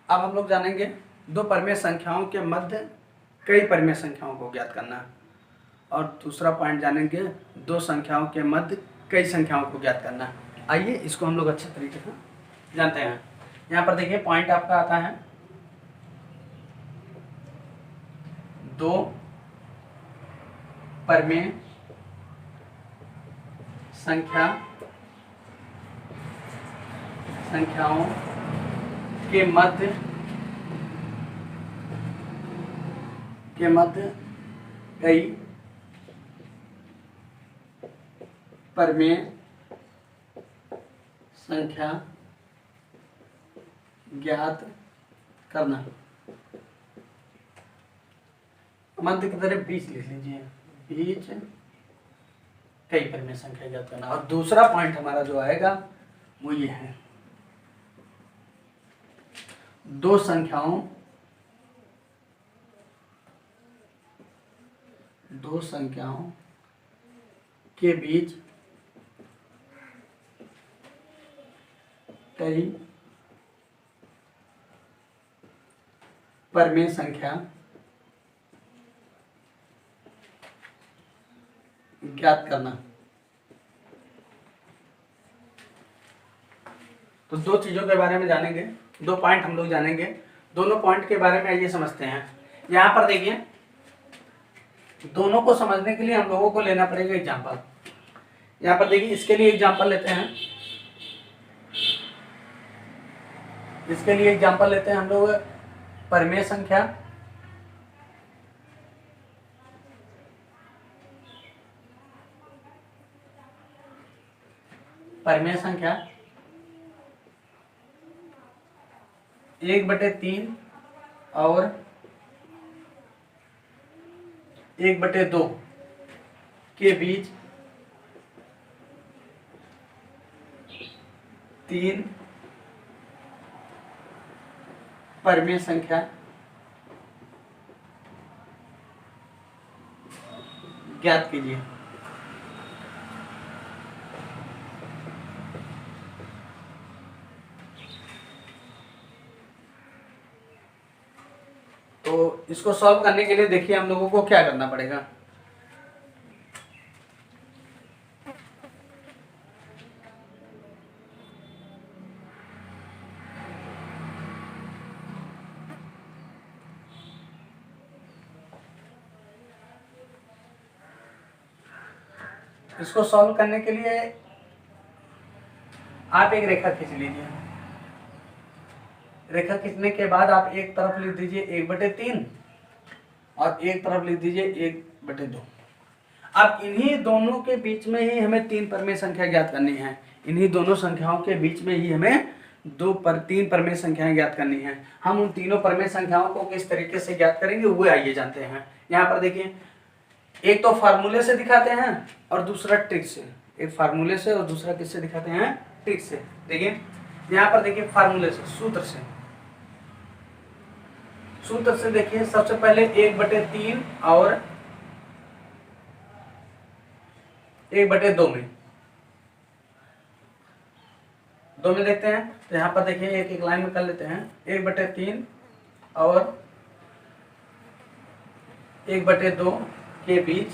अब हम लोग जानेंगे दो परमेय संख्याओं के मध्य कई परमेय संख्याओं को ज्ञात करना, और दूसरा पॉइंट जानेंगे दो संख्याओं के मध्य कई संख्याओं को ज्ञात करना। आइए इसको हम लोग अच्छे तरीके से जानते हैं। यहाँ पर देखिए पॉइंट आपका आता है दो परमेय संख्याओं के मध्य कई परमेय संख्या ज्ञात करना। मध्य की तरह बीच लिख लीजिए, बीच कई परमेय संख्या ज्ञात करना। और दूसरा पॉइंट हमारा जो आएगा वो ये है दो संख्याओं के बीच कई परमेय संख्या ज्ञात करना। तो दो चीजों के बारे में जानेंगे, दो पॉइंट हम लोग जानेंगे। दोनों पॉइंट के बारे में आइए समझते हैं। यहाँ पर देखिए दोनों को समझने के लिए हम लोगों को लेना पड़ेगा एग्जाम्पल। यहाँ पर देखिए इसके लिए एग्जाम्पल लेते हैं, हम लोग परमेय संख्या एक बटे तीन और एक बटे दो के बीच तीन परमेय संख्या ज्ञात कीजिए। तो इसको सॉल्व करने के लिए देखिए हम लोगों को क्या करना पड़ेगा। इसको सॉल्व करने के लिए आप एक रेखा खींच लीजिए। रेखा खींचने के बाद आप एक तरफ लिख दीजिए 1/3 और एक तरफ लिख दीजिए 1/2। अब इन्हीं दोनों के बीच में ही हमें तीन परमेय संख्या ज्ञात करनी है। इन्हीं दोनों संख्याओं के बीच में ही हमें तीन परमेय संख्याएं ज्ञात करनी है। हम उन तीनों परमेय संख्याओं को किस तरीके से ज्ञात करेंगे वो आइए जानते हैं। यहाँ पर देखिए एक तो फार्मूले से दिखाते हैं और दूसरा ट्रिक से। एक फार्मूले से और दूसरा किससे दिखाते हैं, ट्रिक से। देखिए यहाँ पर देखिए फार्मूले से, सूत्र से देखिए सबसे पहले 1/3 और 1/2 में देखते हैं। तो यहाँ पर देखिए एक एक लाइन में कर लेते हैं। 1/3 और 1/2 के बीच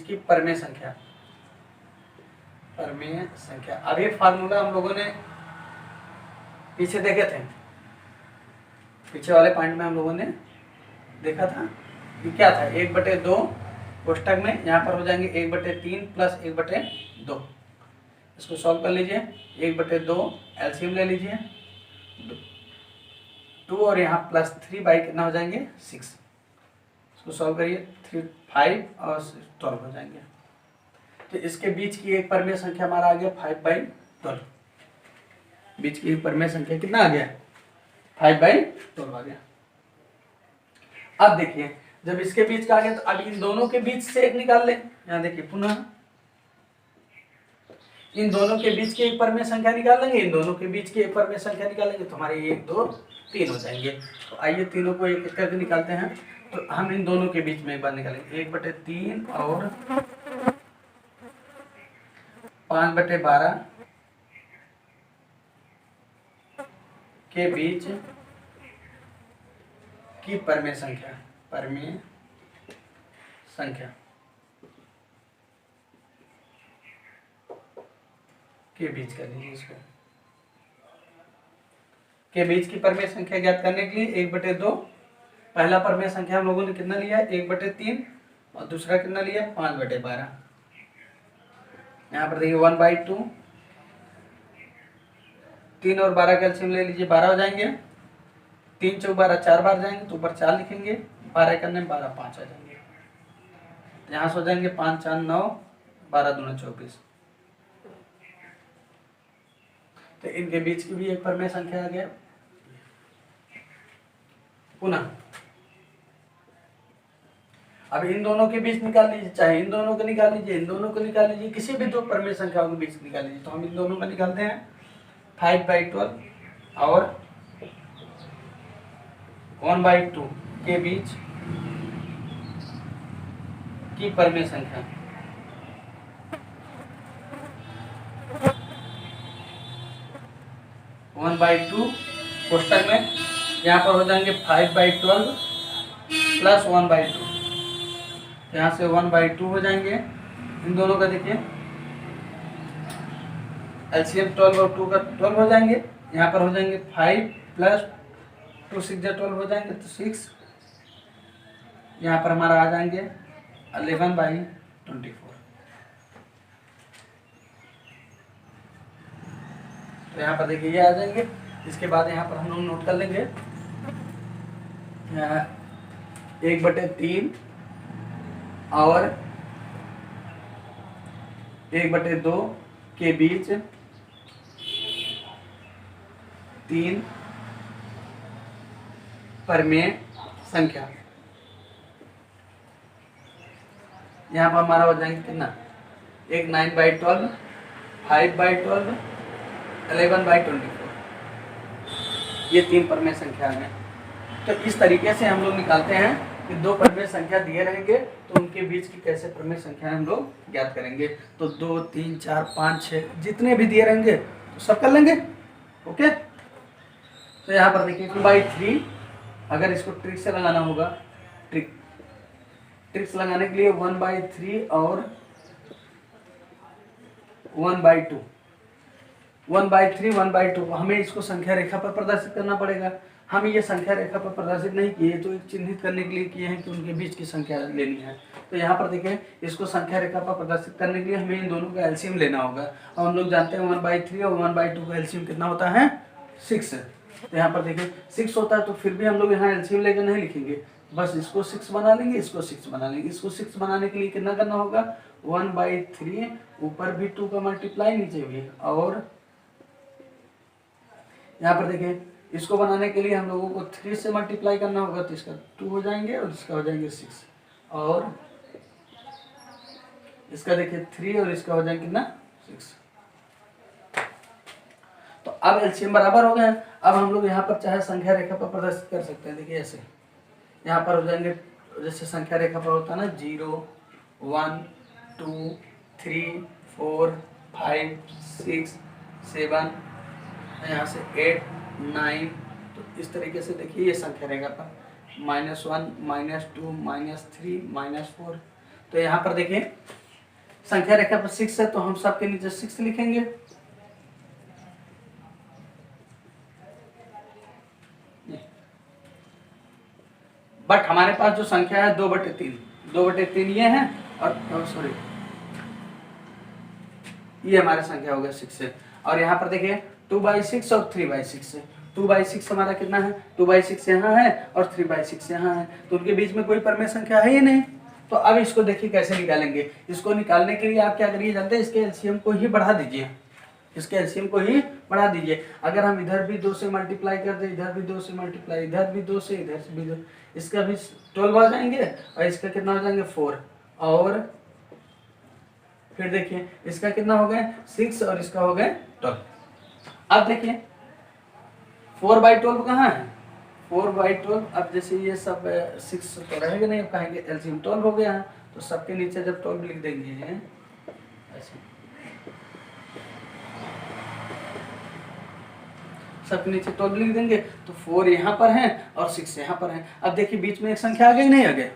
की परमेय संख्या। अब ये फार्मूला हम लोगों ने पीछे देखे थे, पीछे वाले पॉइंट में हम लोगों ने देखा था कि क्या था। 1/2 कोष्टक में यहाँ पर हो जाएंगे 1/3 प्लस 1/2। इसको सॉल्व कर लीजिए। 1/2 एलसीएम ले लीजिए 2 और यहाँ प्लस 3 बाई कितना हो जाएंगे 6। इसको सॉल्व करिए 3 5 और 12 हो जाएंगे। तो इसके बीच की एक परमेय संख्या हमारा आ गया 5/12। बीच की एक परमेय संख्या कितना आ गया 5/12 आ गया। अब देखिए जब इसके बीच का आ गया तो अब इन दोनों के बीच से एक निकाल लें। यहाँ देखिए पुनः इन दोनों के बीच की एक परमेय संख्या निकाल लेंगे, इन दोनों के बीच की एक परमेय संख्या निकालेंगे तो हमारे 1 2 3 हो जाएंगे। तो आइए तीनों को एक एक करके निकालते हैं। तो हम इन दोनों के बीच में एक बार निकालेंगे 1/3 और 5/12 के बीच की परमेय संख्या के बीच कर लीजिए इसको। के बीच की परमेय संख्या ज्ञात करने के लिए 1/2, पहला परमेय संख्या हम लोगों ने कितना लिया है 1/3 और दूसरा कितना लिया है 5/12। यहाँ पर देखिए 1/2, 3 और 12 का एलसीएम ले लीजिए 12 हो जाएंगे, 3 चौक 12 4 बार जाएंगे तो ऊपर 4 लिखेंगे, 12 करने में 12 5 आ जाएंगे, यहाँ से हो जाएंगे 5 4 9, 12 दूना 24। तो इनके बीच की भी एक परमेय संख्या आ गया। पुनः अब इन दोनों के बीच निकाल लीजिए, चाहे इन दोनों को निकाल लीजिए, इन दोनों को निकाल लीजिए, किसी भी दो परमेय संख्याओं के बीच निकाल लीजिए। तो हम इन दोनों का निकालते हैं 5/12 और 1/2 के बीच की परमेय संख्या। वन बाई टू कोष्टक में यहाँ पर हो जाएंगे 5/12 प्लस 1/2, यहाँ से 1/2 हो जाएंगे। इन दोनों का देखिए एलसीएम 12 और 2 का 12 हो जाएंगे। यहाँ पर हो जाएंगे 5 प्लस 2 6 12 हो जाएंगे तो 6, यहाँ पर हमारा आ जाएंगे 11/24। तो यहाँ पर देखिए ये आ जाएंगे। इसके बाद यहाँ पर हम लोग नोट कर लेंगे 1/3 और 1/2 के बीच 3 परमेय संख्या। यहाँ पर हमारा हो जाएंगे कितना, एक 9/12, 5/12, 11/24, ये 3 परमेय संख्या में। तो इस तरीके से हम लोग निकालते हैं कि 2 परमेय संख्या दिए रहेंगे तो उनके बीच की कैसे परमेय संख्या हम लोग ज्ञात करेंगे। तो 2 3 4 5 6 जितने भी दिए रहेंगे तो सब कर लेंगे। ओके, तो यहाँ पर देखिए 2/3, अगर इसको ट्रिक से लगाना होगा, ट्रिक्स लगाने के लिए 1/3 और 1/2, 1/3 1/2 हमें इसको संख्या रेखा पर प्रदर्शित करना पड़ेगा। हम ये संख्या रेखा पर प्रदर्शित नहीं किए तो चिन्हित करने के लिए किए हैं कि उनके बीच की संख्या लेनी है। तो यहाँ पर देखिए इसको संख्या रेखा पर प्रदर्शित करने के लिए हमें इन दोनों का एलसीएम लेना होगा। और हम लोग जानते हैं 1/3 और 1/2 का एलसीएम कितना होता है 6। तो यहाँ पर देखिए 6 होता है, तो फिर भी हम लोग यहाँ एलसीएम लेकर नहीं लिखेंगे, बस इसको 6 बना लेंगे, इसको 6 बना लेंगे। इसको 6 बनाने के लिए कितना करना होगा 1/3, ऊपर भी 2 का मल्टीप्लाई नीचे भी, और यहाँ पर देखिए इसको बनाने के लिए हम लोगों को 3 से मल्टीप्लाई करना होगा, तो इसका 2 हो जाएंगे और इसका हो जाएंगे 6, और इसका देखिए 3 और इसका हो जाएंगे कितना 6। तो अब एलसीएम बराबर हो गए। अब हम लोग यहाँ पर चाहे संख्या रेखा पर प्रदर्शित कर सकते हैं। देखिए ऐसे यहाँ पर हो जाएंगे, जैसे संख्या रेखा पर होता है ना 0 1 2 3 4 5 6 7, यहाँ से 8 9, तो इस तरीके से देखिए ये संख्या रेखा पर -1 -2 -3 -4। तो यहाँ पर देखिए संख्या रेखा पर 6 है तो हम सबके नीचे 6 लिखेंगे। बट हमारे पास जो संख्या है 2/3 ये है, और सॉरी ये हमारी संख्या हो गया 6 से। और यहाँ पर देखिए 2/6 और 3/6 है। 2/6 हमारा कितना है, 2/6 यहाँ है और 3/6 यहाँ है, तो उनके बीच में कोई परमेय संख्या है ही नहीं। तो अब इसको देखिए कैसे निकालेंगे। इसको निकालने के लिए आप क्या करिए जानते हैं, इसके एलसीएम को ही बढ़ा दीजिए, इसके एलसीएम को ही बढ़ा दीजिए। अगर हम इधर भी 2 से मल्टीप्लाई कर दें, इधर भी 2 से मल्टीप्लाई, इधर भी 2 से, इधर से भी 2, इसका भी 12 आ जाएंगे और इसका कितना हो जाएंगे 4, और फिर देखिए इसका कितना हो गए 6 और इसका हो गए 12। अब देखिए 4/12 कहाँ है, 4/12। अब जैसे ये सब 6 तो रहेगा नहीं, अब कहेंगे एलसीएम 12 हो गया है, तो सबके नीचे जब 12 लिख देंगे ऐसे सबके नीचे 12 लिख देंगे, तो 4 यहाँ पर है और 6 यहाँ पर है। अब देखिए बीच में एक संख्या आ गई नहीं आ गई,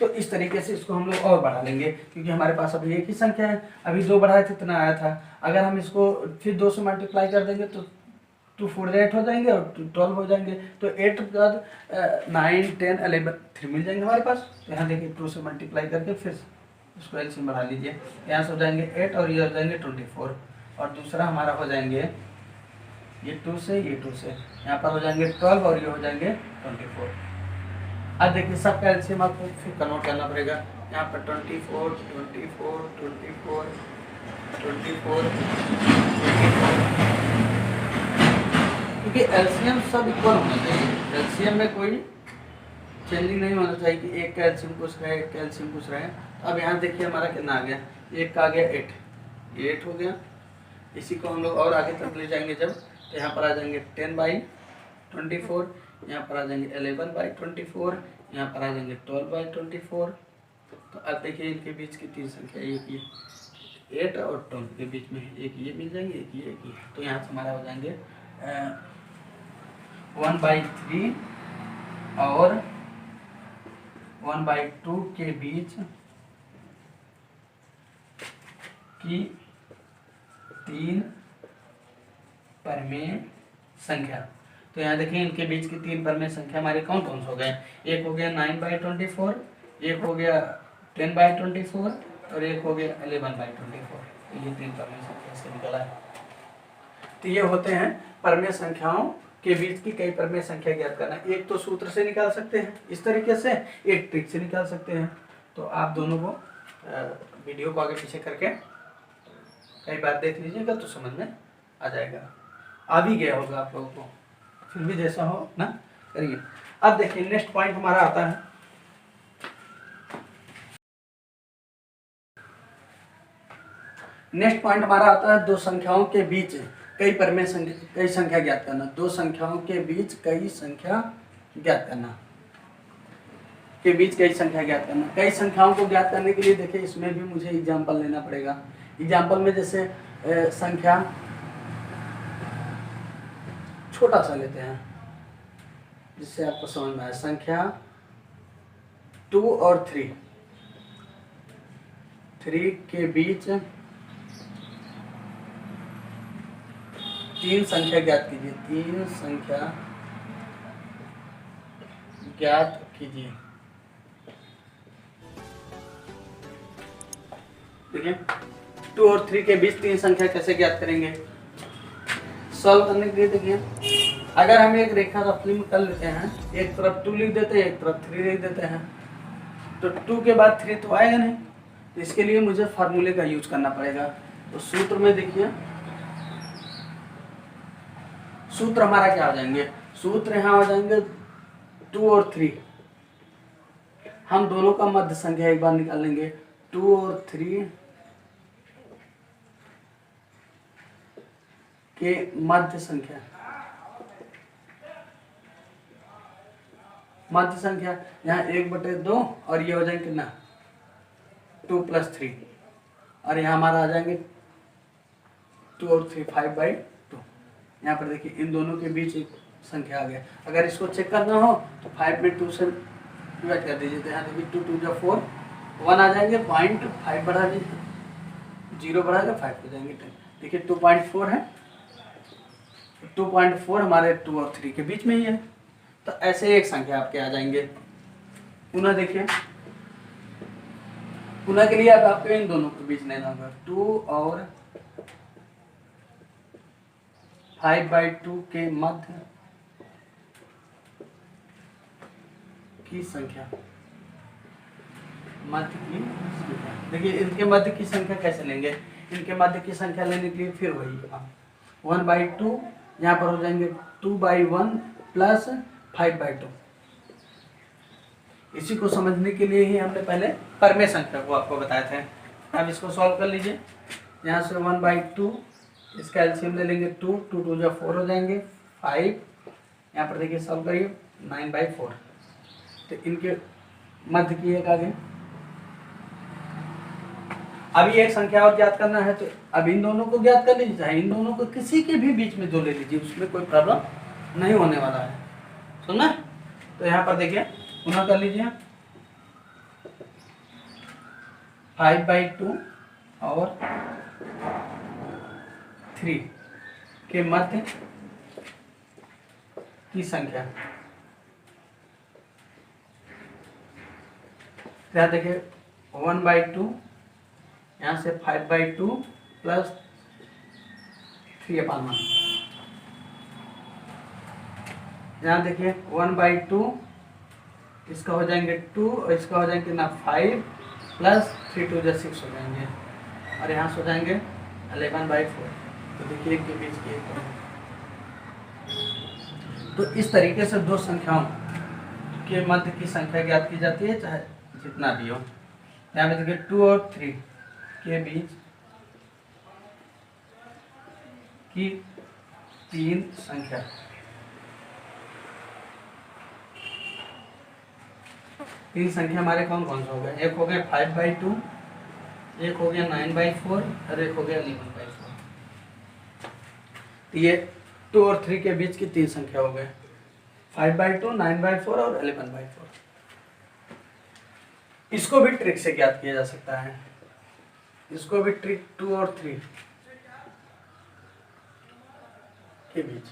तो इस तरीके से इसको हम लोग और बढ़ा लेंगे, क्योंकि हमारे पास अभी एक ही संख्या है, अभी 2 बढ़ाए थे इतना आया था। अगर हम इसको फिर 2 से मल्टीप्लाई कर देंगे तो 2 4 8 हो जाएंगे और 12 हो जाएंगे, तो 8 के बाद 9 10 11 3 मिल जाएंगे हमारे पास। तो यहाँ देखिए 2 से मल्टीप्लाई करके फिर उसको एलसीएम बढ़ा लीजिए, यहाँ से हो जाएंगे 8 और ये हो जाएंगे 24, और दूसरा हमारा हो जाएंगे ये 2 से ये 2 से, यहाँ पर हो जाएंगे 12 और ये हो जाएंगे 24। अब देखिए सबका एलसीएम आपको फिर कन्वर्ट करना पड़ेगा, यहाँ पर 24 24 24 24 क्योंकि एलसीएम सब इक्वल होना चाहिए, एलसीएम में कोई चेंजिंग नहीं होना चाहिए कि एक का एलसीएम कुछ रहे एक का एलसीएम कुछ रहे। अब यहाँ देखिए हमारा कितना आ गया, एक का आ गया 8, ये 8 हो गया। इसी को हम लोग और आगे तक ले जाएंगे जब, तो यहाँ पर आ जाएंगे 10/24, यहाँ पर आ जाएंगे 11/24, यहाँ पर आ जाएंगे 12/24। तो अब देखिए इनके बीच की 3 संख्या, एक ये 8 और 12 के बीच में एक ये मिल जाएंगे, एक ये तो यहाँ से हमारा हो जाएंगे 1/3 और 1/2 के बीच की 3 परमेय संख्या। तो यहाँ देखिए इनके बीच की 3 परमेय संख्या हमारे कौन कौन से हो गए, एक हो गया 9/24, एक हो गया 10/24 और एक हो गया 11/24। तो ये 3 परमेय संख्या से निकला है। तो ये होते हैं परमेय संख्याओं के बीच की कई परमेय संख्या ज्ञात करना। एक तो सूत्र से निकाल सकते हैं इस तरीके से, एक ट्रिक से निकाल सकते हैं। तो आप दोनों को वीडियो को आगे पीछे करके कई बार देख लीजिएगा तो समझ में आ जाएगा, आ भी गया होगा आप लोगों को, फिर भी जैसा हो ना करिए। अब देखिए नेक्स्ट पॉइंट हमारा आता है, नेक्स्ट पॉइंट हमारा आता है दो संख्याओं के बीच कई परमेय कई संख्या ज्ञात करना। दो संख्याओं के बीच कई संख्या ज्ञात करना, के बीच कई संख्या ज्ञात करना। कई संख्याओं को ज्ञात करने के लिए देखिए इसमें भी मुझे एग्जाम्पल लेना पड़ेगा। एग्जाम्पल में जैसे संख्या छोटा सा लेते हैं जिससे आपको समझ में आए। संख्या 2 और 3 के बीच 3 संख्या ज्ञात कीजिए। 3 संख्या ज्ञात कीजिए। देखिए 2 और 3 के बीच 3 संख्या कैसे ज्ञात करेंगे। सॉल्व करने के लिए देखिए अगर हम एक रेखा रफली में कर लेते हैं, एक तरफ 2 लिख देते हैं एक तरफ 3 लिख देते हैं, तो 2 के बाद 3 तो आएगा नहीं, तो इसके लिए मुझे फार्मूले का यूज करना पड़ेगा। तो सूत्र में देखिए सूत्र हमारा क्या हो जाएंगे, सूत्र यहाँ हो जाएंगे 2 और 3, हम दोनों का मध्य संख्या एक बार निकाल लेंगे। 2 और 3 के मध्य संख्या, मध्य संख्या यहाँ 1/2 और ये हो जाएंगे कितना 2 + 3, और यहाँ हमारा आ जाएंगे 2 और 3 5/2। यहाँ पर देखिए इन दोनों के बीच एक संख्या आ गया। अगर इसको चेक करना हो तो 5 में 2 से डिवाइड कर दीजिए, तो यहाँ देखिए 2 2 जा 4, 1 आ जाएंगे, 0.5 बढ़ा दीजिए, 0 बढ़ाकर 5 हो जाएंगे 10। देखिए 2.4 है, 2.4 हमारे 2 और 3 के बीच में ही है। तो ऐसे एक संख्या आपके आ जाएंगे। पुनः देखिए, पुनः के लिए आपको इन दोनों के बीच लेना होगा। 2 और 5/2 के मध्य की संख्या, मध्य की संख्या। देखिए इनके मध्य की संख्या कैसे लेंगे, इनके मध्य की संख्या लेने के लिए फिर वही 1/2, यहाँ पर हो जाएंगे 2/1 प्लस 5/2। इसी को समझने के लिए ही हमने पहले परमेय संख्या को आपको बताए थे। अब इसको सॉल्व कर लीजिए। यहाँ से 1/2 इसका एलसीएम ले लेंगे 2 2 2 जा 4 हो जाएंगे 5, यहाँ पर देखिए सॉल्व करिए 9/4। तो इनके मध्य की एक आगे अभी एक संख्या और ज्ञात करना है, तो अब इन दोनों को ज्ञात कर लीजिए, चाहे इन दोनों को किसी के भी बीच में जो ले लीजिए, उसमें कोई प्रॉब्लम नहीं होने वाला है। सुनना, तो यहाँ पर देखिए पुनः कर लीजिए 5/2 और 3 के मध्य की संख्या। यहाँ देखिए 1/2, यहाँ से 5/2 प्लस 3/1। यहाँ देखिए 1/2, इसका हो जाएंगे 2 और इसका हो जाएंगे ना 5 प्लस 3 2 6 हो जाएंगे, और यहाँ से हो जाएंगे 11/4। तो देखिए एक के बीच की एक। तो इस तरीके से दो संख्याओं के मध्य की संख्या ज्ञात की जाती है, चाहे जितना भी हो। यहाँ पे देखिए 2 और 3 के बीच की 3 संख्या। तीन संख्या हमारे कौन कौन से हो गए? एक हो गया 5/2, एक हो गया 9/4 और एक हो गया 11/4। ये 2 और 3 के बीच की 3 संख्या हो गए, 5/2, 9/4 और 11/4। इसको भी ट्रिक से ज्ञात किया जा सकता है, इसको भी ट्रिक 2 और 3 के बीच।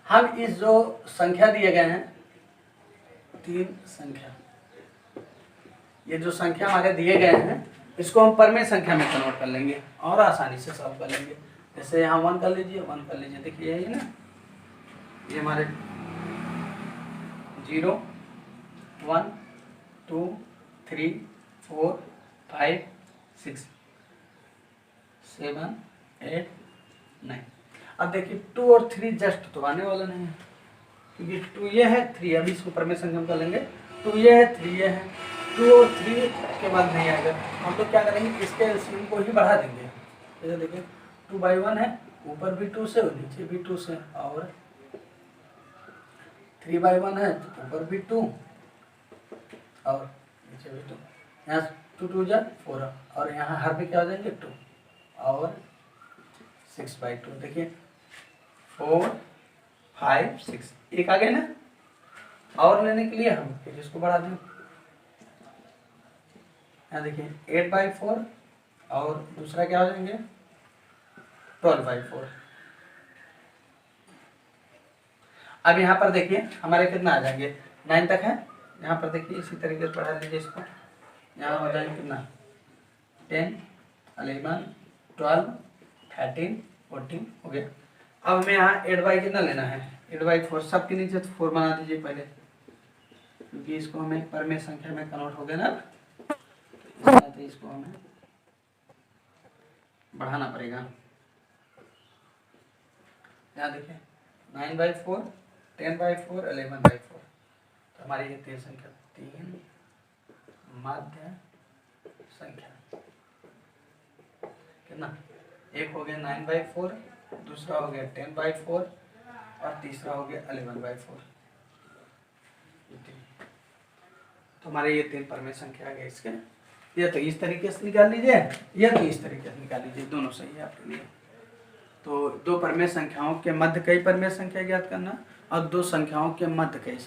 हम इस जो संख्या दिए गए हैं, 3 संख्या, ये जो संख्या हमारे दिए गए हैं, इसको हम परमेय संख्या में कन्वर्ट कर लेंगे और आसानी से सॉल्व कर लेंगे। जैसे यहाँ 1 कर लीजिए, 1 कर लीजिए, देखिए यही ना, ये हमारे 0 1 2 3 4 5 6 7 8 9। अब देखिए 2 और 3 जस्ट तो आने वाला नहीं है, क्योंकि 2 ये है, 3 अभी इसको परमेय संख्या में कर लेंगे। 2 ये है, 3 ये है, 2 और 3 के बाद नहीं आएगा। हम लोग क्या करेंगे, इसके एलसीएम को ही बढ़ा देंगे। जैसे देखिए 2/1 है, ऊपर भी 2 से और नीचे भी 2 से, और 3/1 है तो ऊपर भी 2 और नीचे भी 2। यहाँ 2 2 जा 4, और यहाँ हर में क्या हो जाएंगे 2 और 6/2। देखिए 4 5 6, एक आ गए ना। और लेने के लिए हम फिर इसको बढ़ा दें, यहाँ देखिए 8/4 और दूसरा क्या हो जाएंगे 12/4। अब यहाँ पर देखिए हमारे कितना आ जाएंगे, 9 तक है। यहाँ पर देखिए इसी तरीके से बढ़ा लीजिए इसको, यहाँ हो जाएंगे कितना 10 11 12 13 14 हो गया। अब हमें यहाँ 8/, कितना लेना है 8/4, सबके नीचे तो 4 बना दीजिए पहले, क्योंकि इसको हमें परमेय संख्या में कन्वर्ट हो गया ना, तो इसको हमें बढ़ाना पड़ेगा। यहाँ देखिए 9/4 10/4 11/4। तो हमारी ये 3 संख्या, 3 माध्य संख्या कितना, एक हो गया 9/4, दूसरा हो गया 10/4 और तीसरा हो गया 11/4। तो हमारे ये 3 परमेय संख्या आ गए इसके। या तो इस तरीके से निकाल लीजिए, या तो इस तरीके से निकाल लीजिए, दोनों सही है आपके लिए। तो दो परमेय संख्याओं के मध्य कई परमेय संख्या ज्ञात करना और दो संख्याओं के मध्य कई